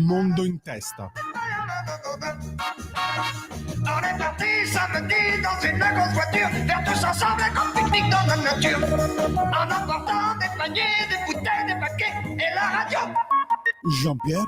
un mondo in testa. On est parti samedi dans une grosse voiture, faire tous ensemble comme pique-nique dans la nature, en emportant des paniers, des bouteilles, des paquets et la radio. Jean-Pierre?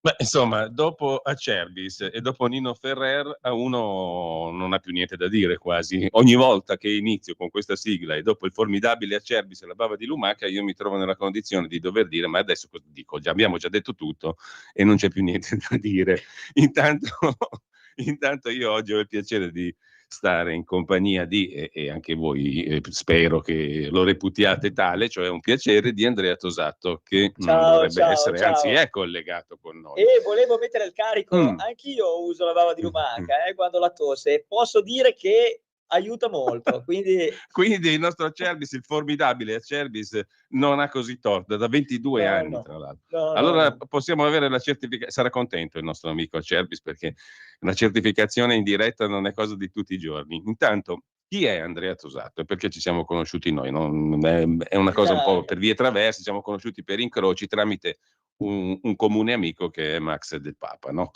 Beh, insomma, dopo Acerbis e dopo Nino Ferrer, a uno non ha più niente da dire quasi. Ogni volta che inizio con questa sigla e dopo il formidabile Acerbis e la bava di lumaca, io mi trovo nella condizione di dover dire, ma adesso cosa dico? Abbiamo già detto tutto e non c'è più niente da dire. Intanto io oggi ho il piacere di stare in compagnia di, e anche voi spero che lo reputiate tale, cioè un piacere di Andrea Tosato, che dovrebbe essere, anzi è collegato con noi. E volevo mettere il carico, anch'io uso la bava di lumaca quando la tosse, posso dire che aiuta molto, quindi il nostro Acerbis, il formidabile Acerbis, non ha così torto, da 22 anni tra l'altro. Allora possiamo avere la certificazione, sarà contento il nostro amico Acerbis, perché la certificazione in diretta non è cosa di tutti i giorni. Intanto, chi è Andrea Tosato e perché ci siamo conosciuti noi? È una cosa un po' per vie traverse, ci siamo conosciuti per incroci tramite un comune amico che è Max Del Papa, no?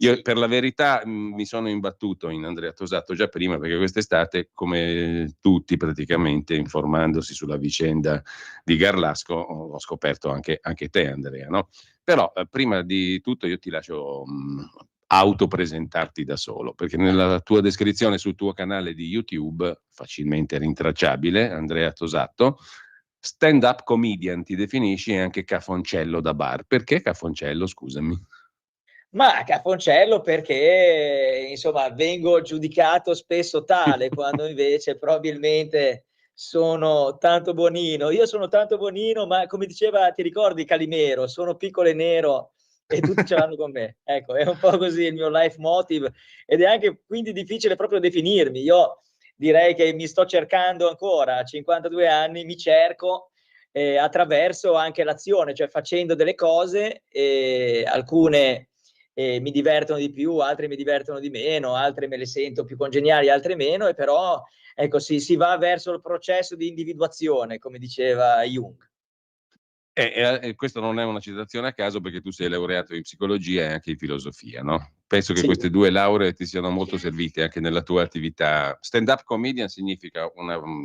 Io per la verità mi sono imbattuto in Andrea Tosato già prima, perché quest'estate, come tutti praticamente, informandosi sulla vicenda di Garlasco, ho scoperto anche te, Andrea, no? Però prima di tutto io ti lascio autopresentarti da solo, perché nella tua descrizione sul tuo canale di YouTube, facilmente rintracciabile, Andrea Tosato, stand-up comedian ti definisci, e anche cafoncello da bar. Perché cafoncello, scusami? Ma cafoncello perché, insomma, vengo giudicato spesso tale, quando invece probabilmente sono tanto buonino. Io sono tanto buonino, ma come diceva, ti ricordi Calimero, sono piccolo e nero e tutti ce l'hanno con me. Ecco, è un po' così il mio life motive, ed è anche quindi difficile proprio definirmi. Io direi che mi sto cercando ancora, a 52 anni mi cerco attraverso anche l'azione, cioè facendo delle cose, alcune mi divertono di più, altre mi divertono di meno, altre me le sento più congeniali, altre meno, e però ecco, si va verso il processo di individuazione, come diceva Jung. E questo non è una citazione a caso, perché tu sei laureato in psicologia e anche in filosofia, no? Penso che queste due lauree ti siano molto servite anche nella tua attività. Stand-up comedian significa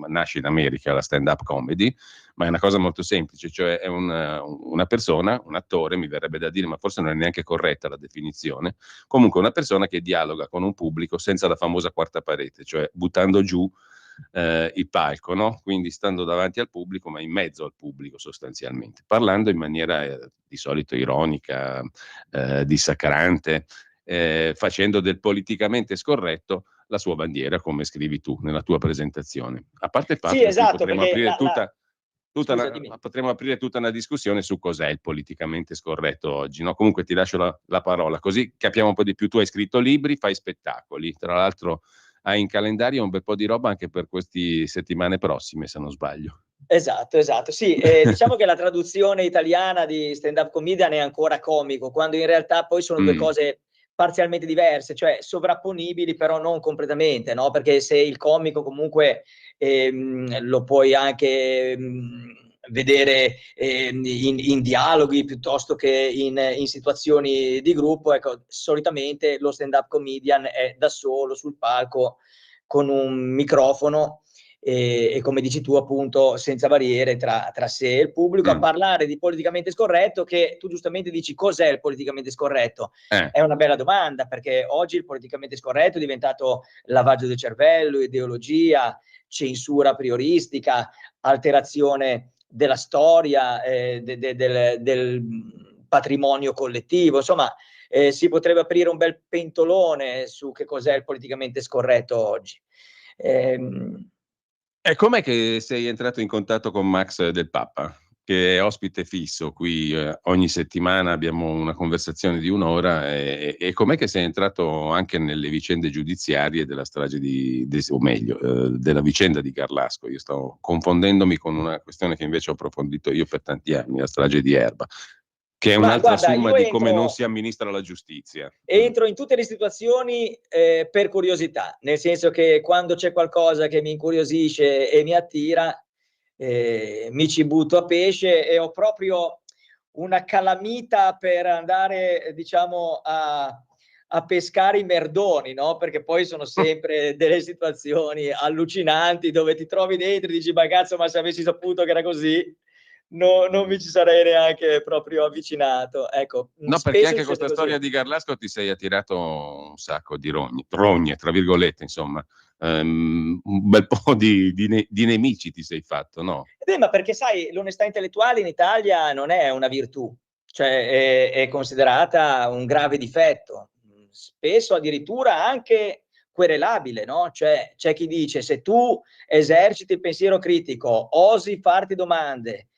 nasce in America la stand-up comedy, ma è una cosa molto semplice, cioè è una persona, un attore, mi verrebbe da dire, ma forse non è neanche corretta la definizione, comunque una persona che dialoga con un pubblico senza la famosa quarta parete, cioè buttando giù il palco, no? Quindi stando davanti al pubblico, ma in mezzo al pubblico sostanzialmente, parlando in maniera di solito ironica, dissacrante, facendo del politicamente scorretto la sua bandiera, come scrivi tu nella tua presentazione. A parte il fatto che potremmo aprire potremmo aprire tutta una discussione su cos'è il politicamente scorretto oggi, no? Comunque ti lascio la parola, così capiamo un po' di più. Tu hai scritto libri, fai spettacoli, tra l'altro hai in calendario un bel po' di roba anche per queste settimane prossime, se non sbaglio. Esatto, sì, diciamo che la traduzione italiana di stand-up comedian è ancora comico, quando in realtà poi sono due cose parzialmente diverse, cioè sovrapponibili però non completamente, no? Perché se il comico comunque lo puoi anche vedere in dialoghi piuttosto che in situazioni di gruppo, ecco, solitamente lo stand-up comedian è da solo sul palco con un microfono e come dici tu, appunto, senza barriere tra sé e il pubblico, a parlare di politicamente scorretto, che tu giustamente dici cos'è il politicamente scorretto? È una bella domanda, perché oggi il politicamente scorretto è diventato lavaggio del cervello, ideologia, censura prioristica, alterazione della storia, del patrimonio collettivo, insomma, si potrebbe aprire un bel pentolone su che cos'è il politicamente scorretto oggi. E com'è che sei entrato in contatto con Max Del Papa, che è ospite fisso qui? Ogni settimana abbiamo una conversazione di un'ora, e com'è che sei entrato anche nelle vicende giudiziarie della strage o meglio, della vicenda di Garlasco? Io stavo confondendomi con una questione che invece ho approfondito io per tanti anni, la strage di Erba, che è un'altra somma di come non si amministra la giustizia. Entro in tutte le situazioni per curiosità, nel senso che quando c'è qualcosa che mi incuriosisce e mi attira, mi ci butto a pesce e ho proprio una calamita per andare, diciamo, a pescare i merdoni, no? Perché poi sono sempre delle situazioni allucinanti dove ti trovi dentro e dici, ma cazzo, ma se avessi saputo che era così, non mi ci sarei neanche proprio avvicinato. Ecco, No, perché anche con questa storia di Garlasco ti sei attirato un sacco di rogne, tra virgolette, insomma. Un bel po' di nemici ti sei fatto, no? Ma perché sai, l'onestà intellettuale in Italia non è una virtù, cioè è considerata un grave difetto, spesso addirittura anche querelabile, no? Cioè c'è chi dice se tu eserciti il pensiero critico, osi farti domande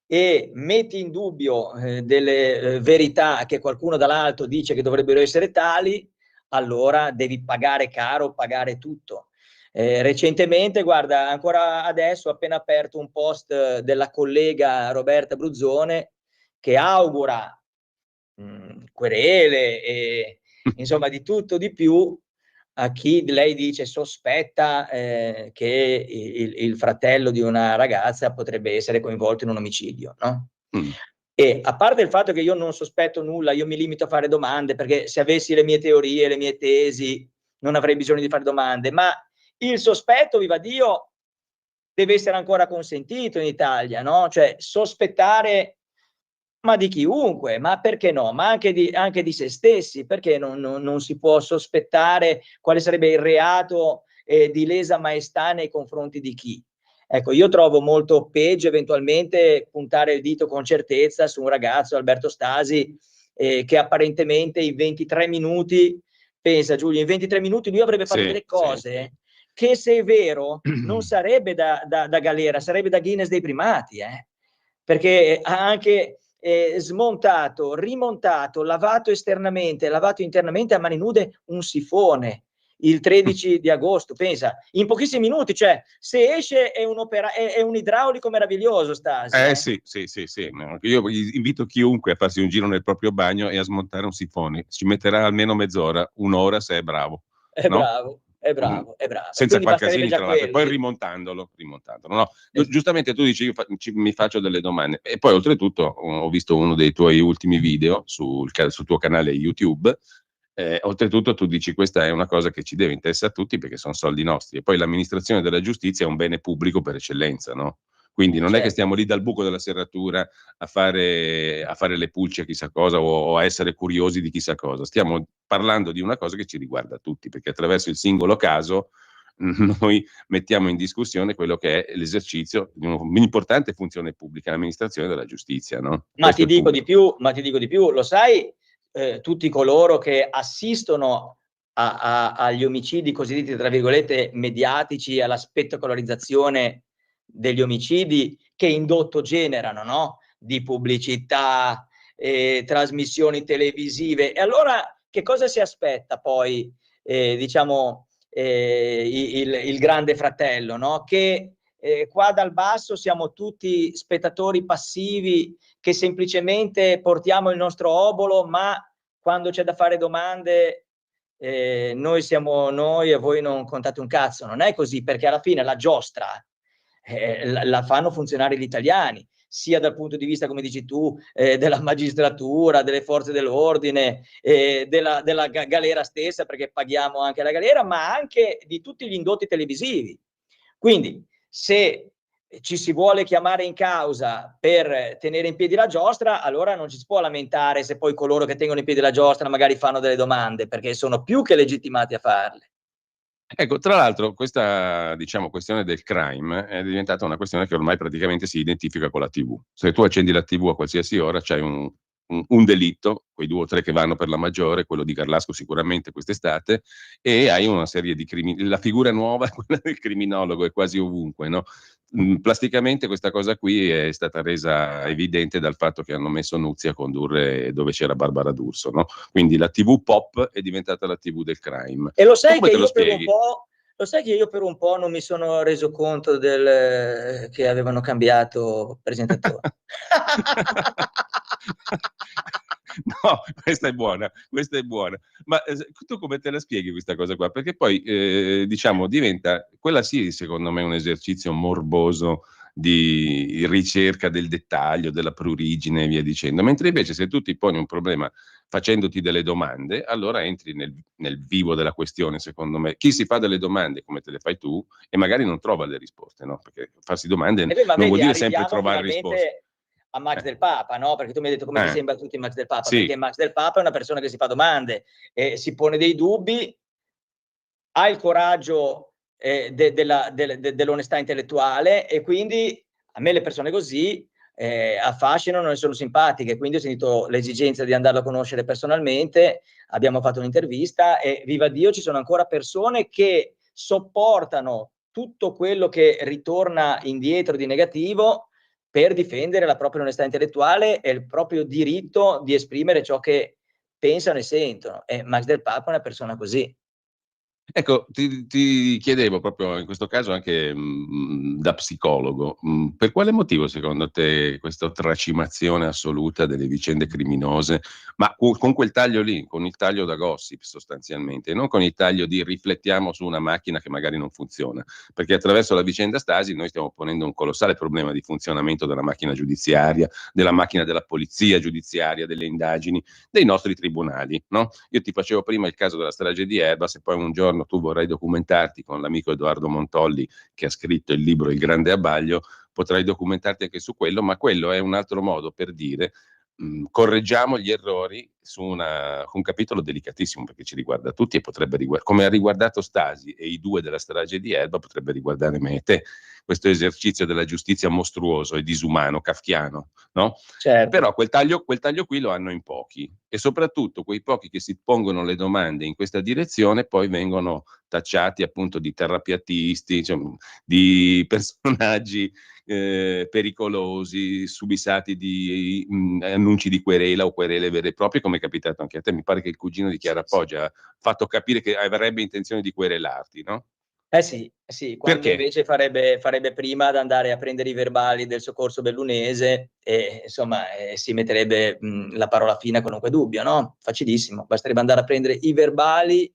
e metti in dubbio delle verità che qualcuno dall'alto dice che dovrebbero essere tali, allora devi pagare caro, pagare tutto. Recentemente, guarda, ancora adesso ho appena aperto un post della collega Roberta Bruzzone che augura querele e insomma di tutto di più a chi lei dice sospetta che il fratello di una ragazza potrebbe essere coinvolto in un omicidio, no? E a parte il fatto che io non sospetto nulla, io mi limito a fare domande perché se avessi le mie teorie, le mie tesi, non avrei bisogno di fare domande, ma il sospetto, viva Dio, deve essere ancora consentito in Italia, no? Cioè sospettare, ma di chiunque, ma perché no? Ma anche di se stessi, perché non si può sospettare quale sarebbe il reato di lesa maestà nei confronti di chi? Ecco, io trovo molto peggio eventualmente puntare il dito con certezza su un ragazzo, Alberto Stasi, che apparentemente in 23 minuti, pensa Giulio, in 23 minuti lui avrebbe fatto delle cose che se è vero non sarebbe da galera, sarebbe da Guinness dei primati, perché ha anche smontato, rimontato, lavato esternamente, lavato internamente a mani nude un sifone il 13 di agosto, pensa, in pochissimi minuti, cioè se esce è un idraulico meraviglioso Stasi. Sì. Io invito chiunque a farsi un giro nel proprio bagno e a smontare un sifone, ci metterà almeno mezz'ora, un'ora se è bravo. È no? bravo. È bravo. Senza Quindi far casini, tra l'altro, e poi sì. rimontandolo. No? Giustamente tu dici, mi faccio delle domande. E poi, oltretutto, ho visto uno dei tuoi ultimi video sul tuo canale YouTube. Oltretutto, tu dici, questa è una cosa che ci deve interessare a tutti perché sono soldi nostri. E poi l'amministrazione della giustizia è un bene pubblico per eccellenza, no? Quindi non è che stiamo lì dal buco della serratura a fare le pulci a chissà cosa o a essere curiosi di chissà cosa. Stiamo parlando di una cosa che ci riguarda tutti, perché attraverso il singolo caso noi mettiamo in discussione quello che è l'esercizio di un'importante funzione pubblica, l'amministrazione della giustizia, no? Ma ti dico di più, lo sai, tutti coloro che assistono agli omicidi cosiddetti, tra virgolette, mediatici, alla spettacolarizzazione degli omicidi che indotto generano, no? Di pubblicità, trasmissioni televisive. E allora che cosa si aspetta poi, diciamo, il grande fratello, no? Che qua dal basso siamo tutti spettatori passivi che semplicemente portiamo il nostro obolo, ma quando c'è da fare domande noi siamo noi e voi non contate un cazzo. Non è così, perché alla fine la giostra la fanno funzionare gli italiani, sia dal punto di vista, come dici tu, della magistratura, delle forze dell'ordine, della galera stessa, perché paghiamo anche la galera, ma anche di tutti gli indotti televisivi. Quindi, se ci si vuole chiamare in causa per tenere in piedi la giostra, allora non ci si può lamentare se poi coloro che tengono in piedi la giostra magari fanno delle domande, perché sono più che legittimati a farle. Ecco, tra l'altro questa, diciamo, questione del crime è diventata una questione che ormai praticamente si identifica con la TV. Se tu accendi la TV a qualsiasi ora c'hai un delitto, quei 2 o 3 che vanno per la maggiore, quello di Garlasco sicuramente quest'estate, e hai una serie di crimini. La figura nuova, quella del criminologo, è quasi ovunque, no? Plasticamente questa cosa qui è stata resa evidente dal fatto che hanno messo Nuzzi a condurre Dove c'era Barbara D'Urso, no? Quindi la TV pop è diventata la TV del crime. E lo sai che io per un po' non mi sono reso conto che avevano cambiato presentatore. No, questa è buona. Ma tu come te la spieghi questa cosa qua? Perché poi, diciamo, diventa, quella sì, secondo me, un esercizio morboso di ricerca del dettaglio, della prurigine e via dicendo. Mentre invece se tu ti poni un problema facendoti delle domande, allora entri nel vivo della questione, secondo me. Chi si fa delle domande come te le fai tu e magari non trova le risposte, no? Perché farsi domande E beh, ma non vuol vedi, dire sempre arriviamo trovare risposte. finalmente a Max Del Papa, no? Perché tu mi hai detto come ti sembra tutti Max Del Papa, sì. perché Max Del Papa è una persona che si fa domande, si pone dei dubbi, ha il coraggio dell'onestà intellettuale, e quindi a me le persone così affascinano e sono simpatiche, quindi ho sentito l'esigenza di andarlo a conoscere personalmente, abbiamo fatto un'intervista e viva Dio ci sono ancora persone che sopportano tutto quello che ritorna indietro di negativo per difendere la propria onestà intellettuale e il proprio diritto di esprimere ciò che pensano e sentono, e Max Del Papa è una persona così. Ecco, ti chiedevo proprio in questo caso anche da psicologo, per quale motivo secondo te questa tracimazione assoluta delle vicende criminose, ma con quel taglio lì, con il taglio da gossip sostanzialmente, non con il taglio di riflettiamo su una macchina che magari non funziona, perché attraverso la vicenda Stasi noi stiamo ponendo un colossale problema di funzionamento della macchina giudiziaria, della macchina della polizia giudiziaria, delle indagini, dei nostri tribunali, no? Io ti facevo prima il caso della strage di Erba, se poi un giorno tu vorrai documentarti con l'amico Edoardo Montolli che ha scritto il libro Il Grande Abbaglio, potrai documentarti anche su quello, ma quello è un altro modo per dire correggiamo gli errori su un capitolo delicatissimo perché ci riguarda tutti e potrebbe riguardare, come ha riguardato Stasi e i due della strage di Erba, potrebbe riguardare me e te, questo esercizio della giustizia mostruoso e disumano, kafkiano, no? Certo. Però quel taglio qui lo hanno in pochi e soprattutto quei pochi che si pongono le domande in questa direzione poi vengono tacciati appunto di terrapiattisti, cioè, di personaggi pericolosi, subissati di annunci di querela o querele vere e proprie, come è capitato anche a te. Mi pare che il cugino di Chiara Poggia ha fatto capire che avrebbe intenzione di querelarti, no? Sì, quando Perché? invece farebbe prima ad andare a prendere i verbali del soccorso bellunese e insomma si metterebbe la parola fine a qualunque dubbio, no? Facilissimo, basterebbe andare a prendere i verbali,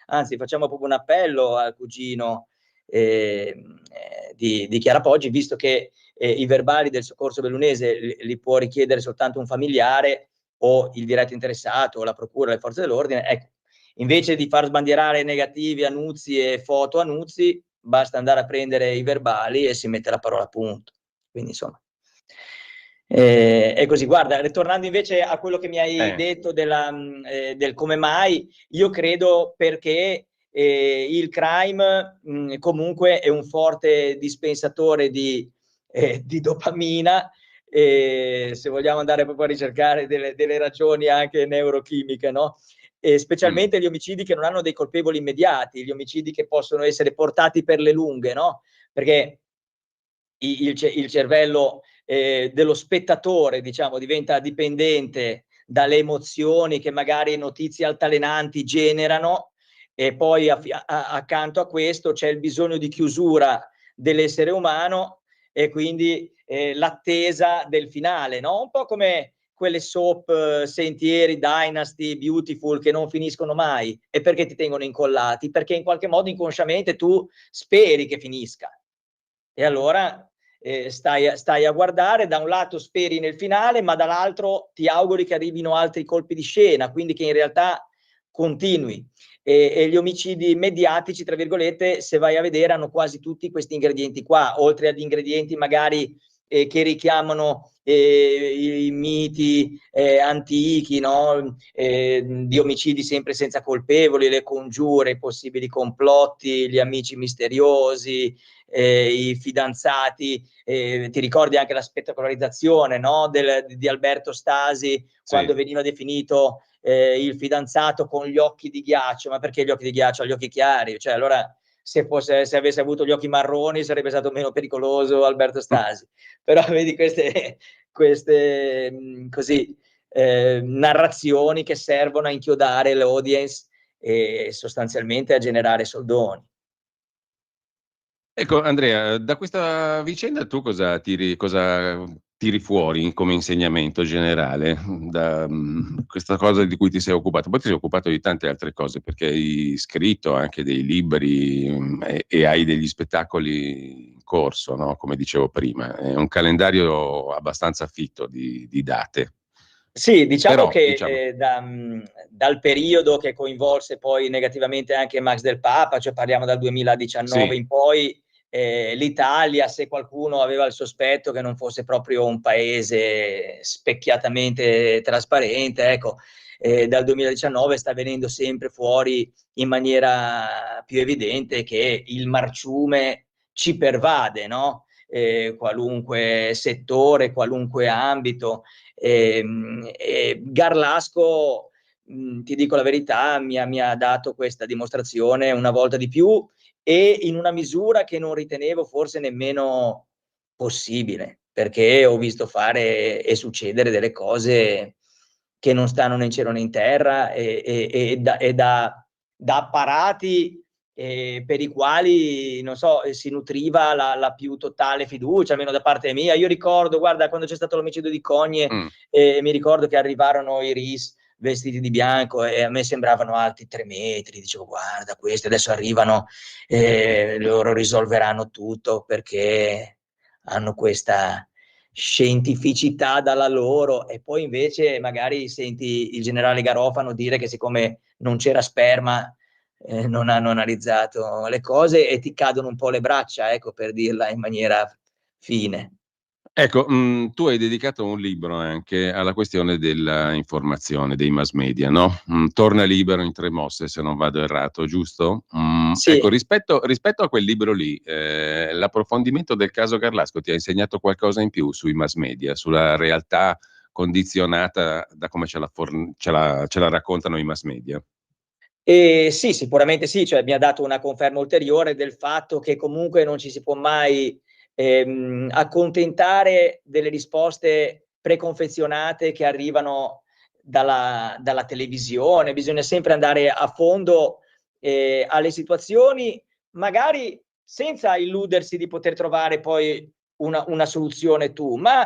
anzi facciamo proprio un appello al cugino di Chiara Poggi, visto che i verbali del soccorso bellunese li può richiedere soltanto un familiare o il diretto interessato o la procura, le forze dell'ordine, ecco. Invece di far sbandierare negativi annunzi e foto annunzi, basta andare a prendere i verbali e si mette la parola a punto. Quindi insomma, è così. Guarda, ritornando invece a quello che mi hai detto del come mai, io credo perché il crime comunque è un forte dispensatore di dopamina, se vogliamo andare proprio a ricercare delle ragioni anche neurochimiche, no? E specialmente gli omicidi che non hanno dei colpevoli immediati, gli omicidi che possono essere portati per le lunghe, no? Perché il cervello dello spettatore, diciamo, diventa dipendente dalle emozioni che magari notizie altalenanti generano, e poi accanto a questo c'è il bisogno di chiusura dell'essere umano e quindi l'attesa del finale, no? Un po' come quelle soap Sentieri, Dynasty, Beautiful che non finiscono mai. E perché ti tengono incollati? Perché in qualche modo inconsciamente tu speri che finisca. E allora stai a guardare, da un lato speri nel finale, ma dall'altro ti auguri che arrivino altri colpi di scena, quindi che in realtà continui. E gli omicidi mediatici, tra virgolette, se vai a vedere, hanno quasi tutti questi ingredienti qua, oltre agli ingredienti magari che richiamano i miti antichi, no? Di omicidi sempre senza colpevoli, le congiure, i possibili complotti, gli amici misteriosi, i fidanzati, ti ricordi anche la spettacolarizzazione, no? Di Alberto Stasi, quando veniva definito il fidanzato con gli occhi di ghiaccio. Ma perché gli occhi di ghiaccio? Ha gli occhi chiari, cioè allora se avesse avuto gli occhi marroni sarebbe stato meno pericoloso Alberto Stasi. Però vedi queste così narrazioni che servono a inchiodare l'audience e sostanzialmente a generare soldoni. Ecco Andrea, da questa vicenda tu cosa tiri fuori come insegnamento generale da questa cosa di cui ti sei occupato? Poi ti sei occupato di tante altre cose, perché hai scritto anche dei libri e hai degli spettacoli in corso, no? Come dicevo prima. È un calendario abbastanza fitto di date. Sì, diciamo Però, che diciamo, dal periodo che coinvolse poi negativamente anche Max Del Papa, cioè parliamo dal 2019 sì. in poi, l'Italia, se qualcuno aveva il sospetto che non fosse proprio un paese specchiatamente trasparente, ecco, dal 2019 sta venendo sempre fuori in maniera più evidente che il marciume ci pervade, no? Qualunque settore, qualunque ambito. Garlasco, ti dico la verità, mi ha dato questa dimostrazione una volta di più e in una misura che non ritenevo forse nemmeno possibile, perché ho visto fare e succedere delle cose che non stanno né in cielo né in terra da apparati per i quali, non so, si nutriva la più totale fiducia, almeno da parte mia. Io ricordo, guarda, quando c'è stato l'omicidio di Cogne, Mm. mi ricordo che arrivarono i RIS vestiti di bianco e a me sembravano alti 3 metri, dicevo guarda questi adesso arrivano e loro risolveranno tutto perché hanno questa scientificità dalla loro, e poi invece magari senti il generale Garofano dire che siccome non c'era sperma non hanno analizzato le cose e ti cadono un po' le braccia, ecco, per dirla in maniera fine. Ecco, tu hai dedicato un libro anche alla questione della informazione, dei mass media, no? Torna libero in 3 mosse, se non vado errato, giusto? Ecco, Sì. rispetto a quel libro lì, l'approfondimento del caso Garlasco ti ha insegnato qualcosa in più sui mass media, sulla realtà condizionata da come ce la raccontano i mass media? Sì, sicuramente sì, cioè mi ha dato una conferma ulteriore del fatto che comunque non ci si può mai accontentare delle risposte preconfezionate che arrivano dalla televisione, bisogna sempre andare a fondo alle situazioni, magari senza illudersi di poter trovare poi una soluzione tu, ma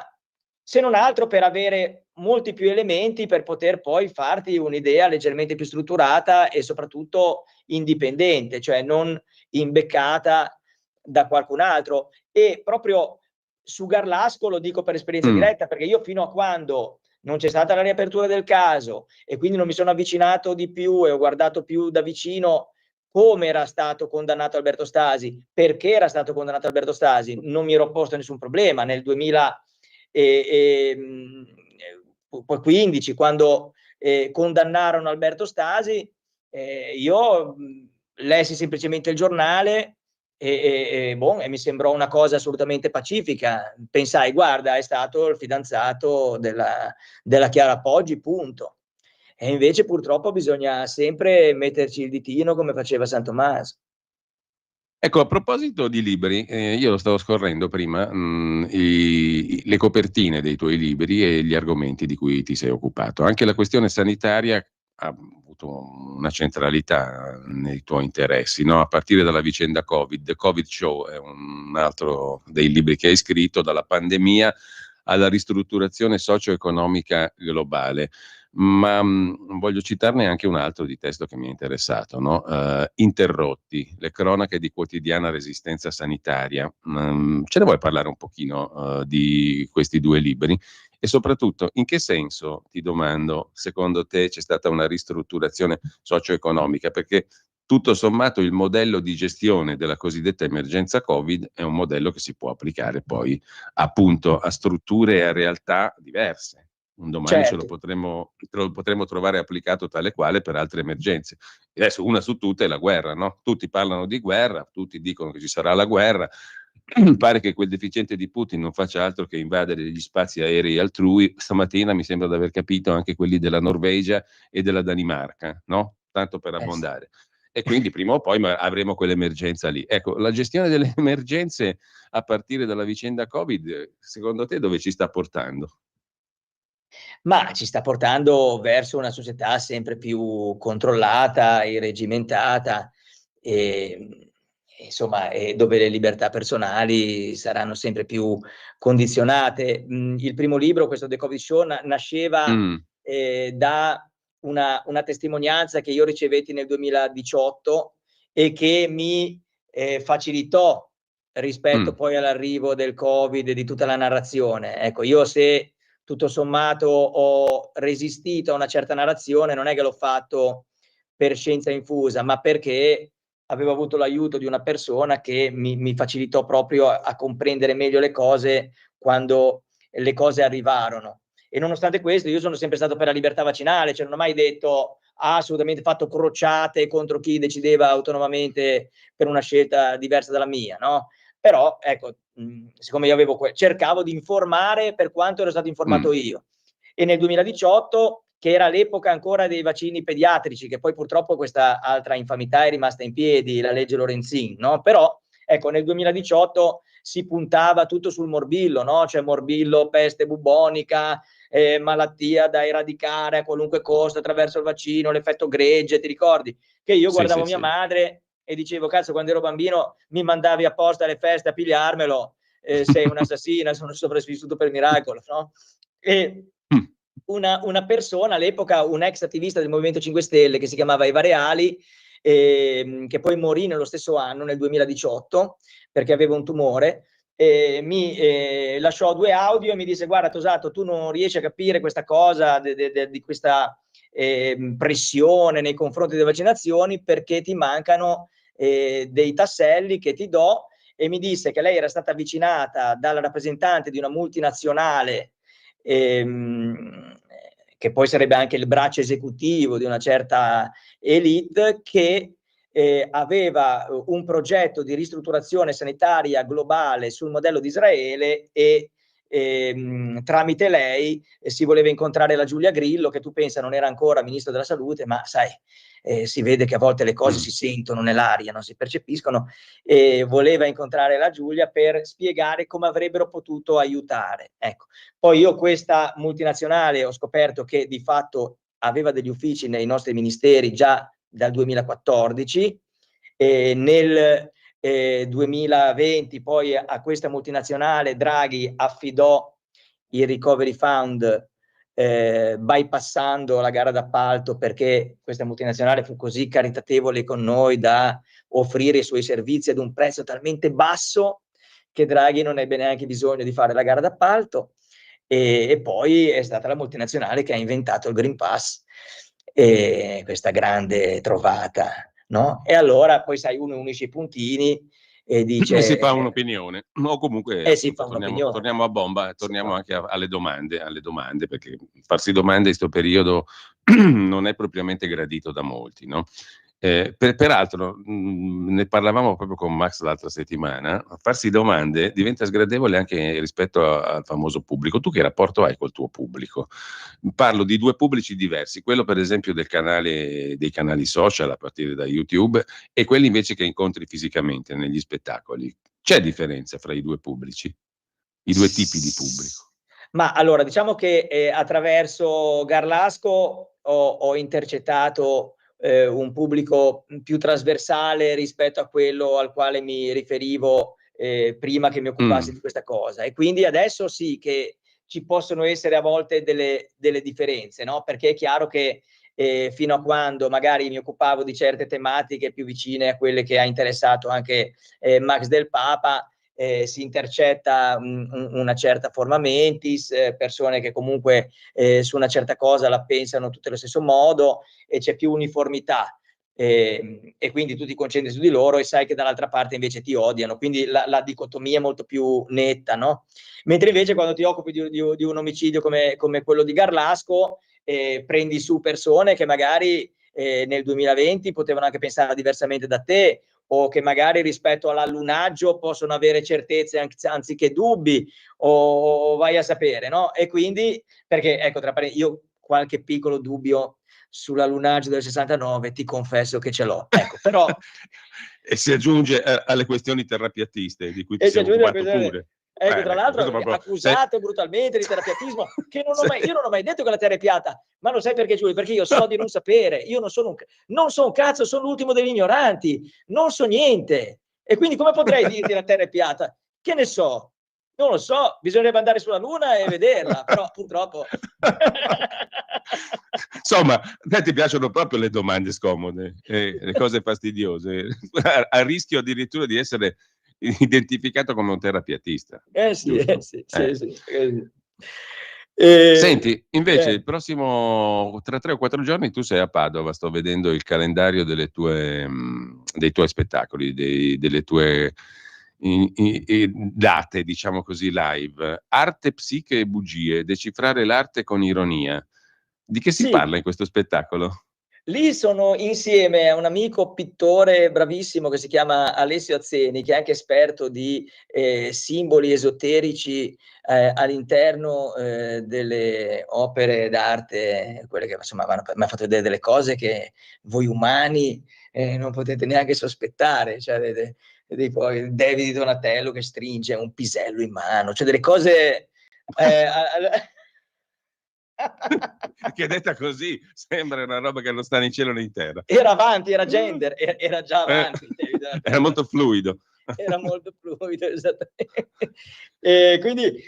se non altro per avere molti più elementi per poter poi farti un'idea leggermente più strutturata e soprattutto indipendente, cioè non imbeccata da qualcun altro. E proprio su Garlasco lo dico per esperienza Mh. diretta, perché io fino a quando non c'è stata la riapertura del caso e quindi non mi sono avvicinato di più e ho guardato più da vicino come era stato condannato Alberto Stasi, perché era stato condannato Alberto Stasi, non mi ero posto nessun problema. Nel 2015, quando condannarono Alberto Stasi, io lessi semplicemente il giornale e mi sembrò una cosa assolutamente pacifica. Pensai, guarda, è stato il fidanzato della Chiara Poggi, punto. E invece purtroppo bisogna sempre metterci il ditino come faceva San Tommaso. Ecco, a proposito di libri, io lo stavo scorrendo prima, le copertine dei tuoi libri e gli argomenti di cui ti sei occupato. Anche la questione sanitaria ha avuto una centralità nei tuoi interessi, no? A partire dalla vicenda Covid. The Covid Show è un altro dei libri che hai scritto, dalla pandemia alla ristrutturazione socio-economica globale. Ma voglio citarne anche un altro di testo che mi è interessato, no? Interrotti, le cronache di quotidiana resistenza sanitaria. Ce ne vuoi parlare un pochino di questi 2 libri? E soprattutto, in che senso, ti domando, secondo te c'è stata una ristrutturazione socio-economica? Perché tutto sommato il modello di gestione della cosiddetta emergenza Covid è un modello che si può applicare poi appunto a strutture e a realtà diverse. Un domani Certo. lo potremo trovare applicato tale quale per altre emergenze. E adesso una su tutte è la guerra, no? Tutti parlano di guerra, tutti dicono che ci sarà la guerra. Pare che quel deficiente di Putin non faccia altro che invadere gli spazi aerei altrui. Stamattina mi sembra di aver capito anche quelli della Norvegia e della Danimarca, no? Tanto per Sì. abbondare. E quindi prima o poi avremo quell'emergenza lì. Ecco, la gestione delle emergenze a partire dalla vicenda Covid, secondo te dove ci sta portando? Ma ci sta portando verso una società sempre più controllata, irregimentata, ehm, insomma, dove le libertà personali saranno sempre più condizionate. Il primo libro, questo The Covid Show, nasceva da una testimonianza che io ricevetti nel 2018 e che mi facilitò rispetto poi all'arrivo del Covid e di tutta la narrazione. Ecco, io se tutto sommato ho resistito a una certa narrazione, non è che l'ho fatto per scienza infusa, ma perché avevo avuto l'aiuto di una persona che mi facilitò proprio a comprendere meglio le cose quando le cose arrivarono. E nonostante questo io sono sempre stato per la libertà vaccinale, cioè non ho mai detto assolutamente fatto crociate contro chi decideva autonomamente per una scelta diversa dalla mia, no? Però ecco, siccome io avevo cercavo di informare per quanto ero stato informato io. E nel 2018, che era l'epoca ancora dei vaccini pediatrici, che poi purtroppo questa altra infamità è rimasta in piedi, la legge Lorenzin, no? Però ecco, nel 2018 si puntava tutto sul morbillo, no? Cioè morbillo, peste bubonica, malattia da eradicare a qualunque costo attraverso il vaccino, l'effetto gregge, ti ricordi? Che io guardavo mia madre e dicevo, cazzo, quando ero bambino mi mandavi apposta alle feste a pigliarmelo, sei un'assassina, sono sopravvissuto per miracolo, no? E una persona all'epoca, un ex attivista del Movimento 5 Stelle che si chiamava Eva Reali, che poi morì nello stesso anno, nel 2018, perché aveva un tumore, mi lasciò 2 audio e mi disse: guarda Tosato, tu non riesci a capire questa cosa di questa pressione nei confronti delle vaccinazioni perché ti mancano dei tasselli che ti do. E mi disse che lei era stata avvicinata dalla rappresentante di una multinazionale che poi sarebbe anche il braccio esecutivo di una certa elite, che aveva un progetto di ristrutturazione sanitaria globale sul modello di Israele e tramite lei si voleva incontrare la Giulia Grillo, che tu pensa non era ancora ministro della salute, ma sai, si vede che a volte le cose si sentono nell'aria, non si percepiscono, e voleva incontrare la Giulia per spiegare come avrebbero potuto aiutare. Ecco. Poi io questa multinazionale ho scoperto che di fatto aveva degli uffici nei nostri ministeri già dal 2014, nel 2020 poi a questa multinazionale Draghi affidò il Recovery Fund bypassando la gara d'appalto, perché questa multinazionale fu così caritatevole con noi da offrire i suoi servizi ad un prezzo talmente basso che Draghi non ebbe neanche bisogno di fare la gara d'appalto. E poi è stata la multinazionale che ha inventato il Green Pass, e questa grande trovata, no? E allora poi sai, uno unisce i puntini e dice si fa un'opinione, o comunque si fa torniamo a bomba, torniamo anche alle domande, perché farsi domande in questo periodo non è propriamente gradito da molti, no? Peraltro, ne parlavamo proprio con Max l'altra settimana, farsi domande diventa sgradevole anche rispetto al famoso pubblico. Tu che rapporto hai col tuo pubblico? Parlo di 2 pubblici diversi, quello per esempio dei canali social a partire da YouTube e quelli invece che incontri fisicamente negli spettacoli. C'è differenza fra i 2 pubblici? I 2 tipi di pubblico? Ma allora, diciamo che attraverso Garlasco ho intercettato un pubblico più trasversale rispetto a quello al quale mi riferivo prima che mi occupassi di questa cosa, e quindi adesso sì che ci possono essere a volte delle differenze, no? Perché è chiaro che fino a quando magari mi occupavo di certe tematiche più vicine a quelle che ha interessato anche Max Del Papa, si intercetta una certa forma mentis, persone che comunque su una certa cosa la pensano tutte allo stesso modo e c'è più uniformità, e quindi tu ti concentri su di loro e sai che dall'altra parte invece ti odiano, quindi la dicotomia è molto più netta, no? Mentre invece quando ti occupi di un omicidio come quello di Garlasco, prendi su persone che magari nel 2020 potevano anche pensare diversamente da te, o che magari rispetto all'allunaggio possono avere certezze anziché dubbi, o vai a sapere, no? E quindi, perché ecco, tra parentesi, io qualche piccolo dubbio sull'allunaggio del 69 ti confesso che ce l'ho, ecco, però e si aggiunge alle questioni terrapiattiste di cui ti sei occupato pure. Ecco, tra l'altro accusato brutalmente di terapiatismo, che io non ho mai detto che la Terra è piatta, ma lo sai perché, Giulio? Perché io so di non sapere, io non sono un cazzo, sono l'ultimo degli ignoranti, non so niente, E quindi come potrei dirti la Terra è piatta? Che ne so? Non lo so, bisognerebbe andare sulla Luna e vederla, però purtroppo... Insomma, a te ti piacciono proprio le domande scomode, le cose fastidiose, a rischio addirittura di essere identificato come un terapiatista. Sì, giusto? sì. Senti, invece il prossimo tra 3 o 4 giorni tu sei a Padova, sto vedendo il calendario dei tuoi spettacoli, delle tue date, diciamo così, live. Arte, psiche e bugie, decifrare l'arte con ironia. Di che si Sì. parla in questo spettacolo? Lì sono insieme a un amico pittore bravissimo che si chiama Alessio Azzeni, che è anche esperto di simboli esoterici all'interno delle opere d'arte, quelle che insomma mi ha fatto vedere delle cose che voi umani non potete neanche sospettare, cioè il David di Donatello che stringe un pisello in mano, cioè delle cose... Che detta così sembra una roba che non sta né in cielo né in terra. Era avanti, era gender, era già avanti. Era molto fluido. Era molto fluido, esattamente. Quindi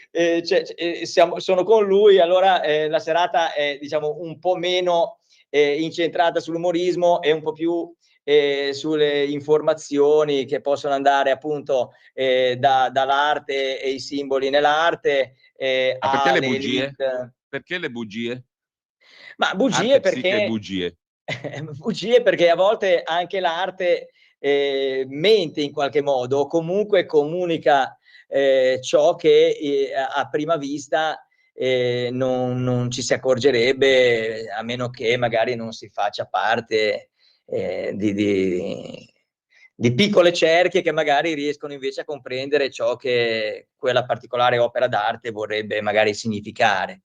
sono con lui, allora la serata è diciamo un po' meno incentrata sull'umorismo e un po' più sulle informazioni che possono andare appunto dall'arte e i simboli nell'arte Ma perché le alle bugie? elite. Perché le bugie? Ma bugie Arte, psiche e perché bugie. bugie perché a volte anche l'arte mente in qualche modo, o comunque comunica ciò che a prima vista non ci si accorgerebbe, a meno che magari non si faccia parte di piccole cerchie che magari riescono invece a comprendere ciò che quella particolare opera d'arte vorrebbe magari significare.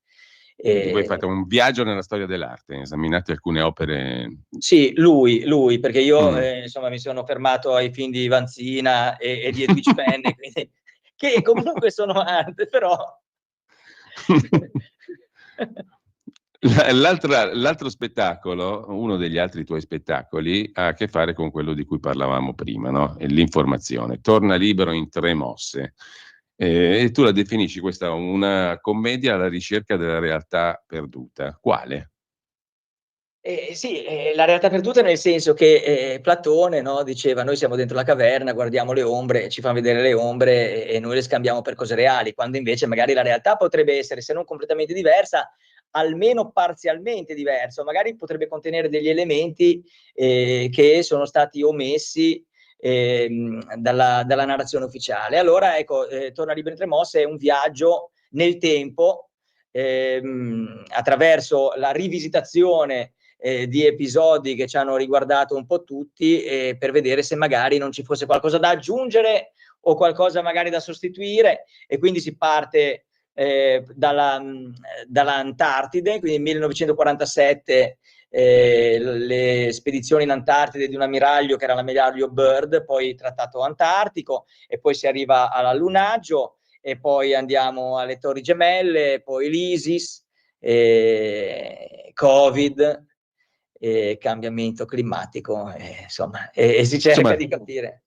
Quindi voi fate un viaggio nella storia dell'arte, esaminate alcune opere. Sì, lui, perché io Mm. insomma mi sono fermato ai film di Vanzina e di Edwidge Penne, quindi, che comunque sono arte, però... L'altro spettacolo, uno degli altri tuoi spettacoli, ha a che fare con quello di cui parlavamo prima, no? L'informazione. Torna libero in 3 mosse. E tu la definisci questa una commedia alla ricerca della realtà perduta. Quale? Sì, la realtà perduta nel senso che Platone, no, diceva: noi siamo dentro la caverna, guardiamo le ombre, ci fanno vedere le ombre e noi le scambiamo per cose reali, quando invece magari la realtà potrebbe essere, se non completamente diversa, almeno parzialmente diversa, magari potrebbe contenere degli elementi che sono stati omessi dalla narrazione ufficiale. Allora, ecco, Torna libero in 3 mosse è un viaggio nel tempo attraverso la rivisitazione di episodi che ci hanno riguardato un po' tutti per vedere se magari non ci fosse qualcosa da aggiungere o qualcosa magari da sostituire, e quindi si parte dall'Antartide, quindi 1947 le spedizioni in Antartide di un ammiraglio che era l'ammiraglio Byrd, poi trattato antartico, e poi si arriva all'allunaggio e poi andiamo alle Torri Gemelle, poi l'ISIS, Covid, cambiamento climatico, insomma, e si cerca di capire.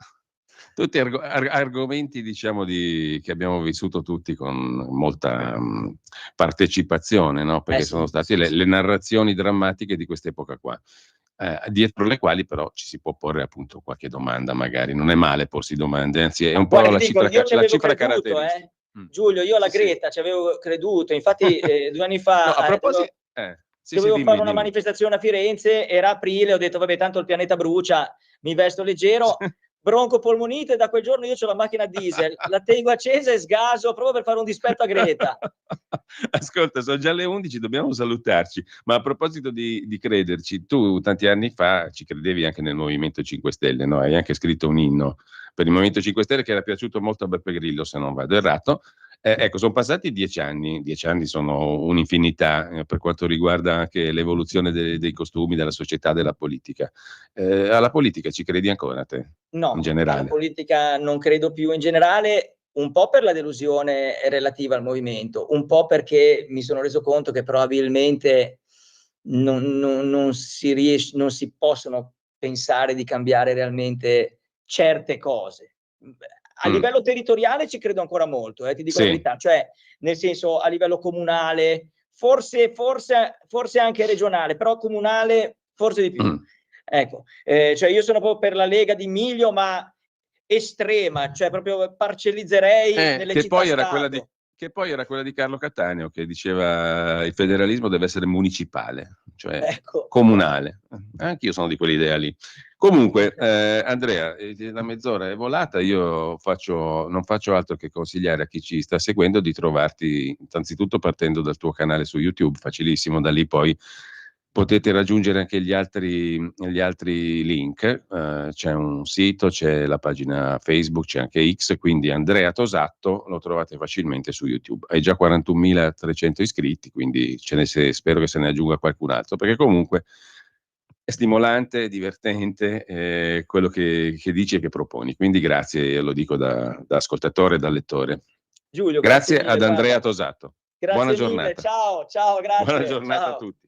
Tutti argomenti, diciamo, che abbiamo vissuto tutti con molta partecipazione, no? Perché Sì, sono state le narrazioni drammatiche di quest'epoca qua. Dietro le quali però ci si può porre appunto qualche domanda, magari. Non è male porsi domande, anzi è un po' guarda, la ti dico, cifra, io ci la avevo cifra creduto, caratteristica. Giulio, io alla Sì, sì. Greta ci avevo creduto, infatti 2 anni fa No, a proposito... Sì, dovevo fare una dimmi. manifestazione a Firenze, era aprile, ho detto vabbè tanto il pianeta brucia, mi vesto leggero, broncopolmonite, da quel giorno io ho la macchina diesel, la tengo accesa e sgaso proprio per fare un dispetto a Greta. Ascolta, sono già le 11, dobbiamo salutarci, ma a proposito di crederci, tu tanti anni fa ci credevi anche nel Movimento 5 Stelle, no? Hai anche scritto un inno per il Movimento 5 Stelle che era piaciuto molto a Beppe Grillo, se non vado errato. Ecco, sono passati 10 anni, 10 anni sono un'infinità per quanto riguarda anche l'evoluzione dei costumi, della società, della politica. Alla politica ci credi ancora te, No, in alla generale? politica non credo più in generale, un po' per la delusione relativa al movimento, un po' perché mi sono reso conto che probabilmente non si possono pensare di cambiare realmente certe cose. A livello territoriale ci credo ancora molto, ti dico la verità, cioè nel senso a livello comunale, forse anche regionale, però comunale forse di più. Ecco, cioè io sono proprio per la Lega di Miglio, ma estrema, cioè proprio parcellizzerei nelle che città poi era quella di Carlo Cattaneo, che diceva il federalismo deve essere municipale, cioè comunale. Anch'io sono di quell'idea lì. Comunque, Andrea, la mezz'ora è volata, io non faccio altro che consigliare a chi ci sta seguendo di trovarti, innanzitutto partendo dal tuo canale su YouTube, facilissimo, da lì poi potete raggiungere anche gli altri link, c'è un sito, c'è la pagina Facebook, c'è anche X, quindi Andrea Tosatto lo trovate facilmente su YouTube. Hai già 41.300 iscritti, quindi spero che se ne aggiunga qualcun altro, perché comunque è stimolante, è divertente quello che dici e che proponi. Quindi grazie, lo dico da ascoltatore e da lettore. Giulio, grazie mille, ad Andrea Tosatto. Grazie Buona mille, giornata. ciao, grazie. Buona giornata ciao. a tutti.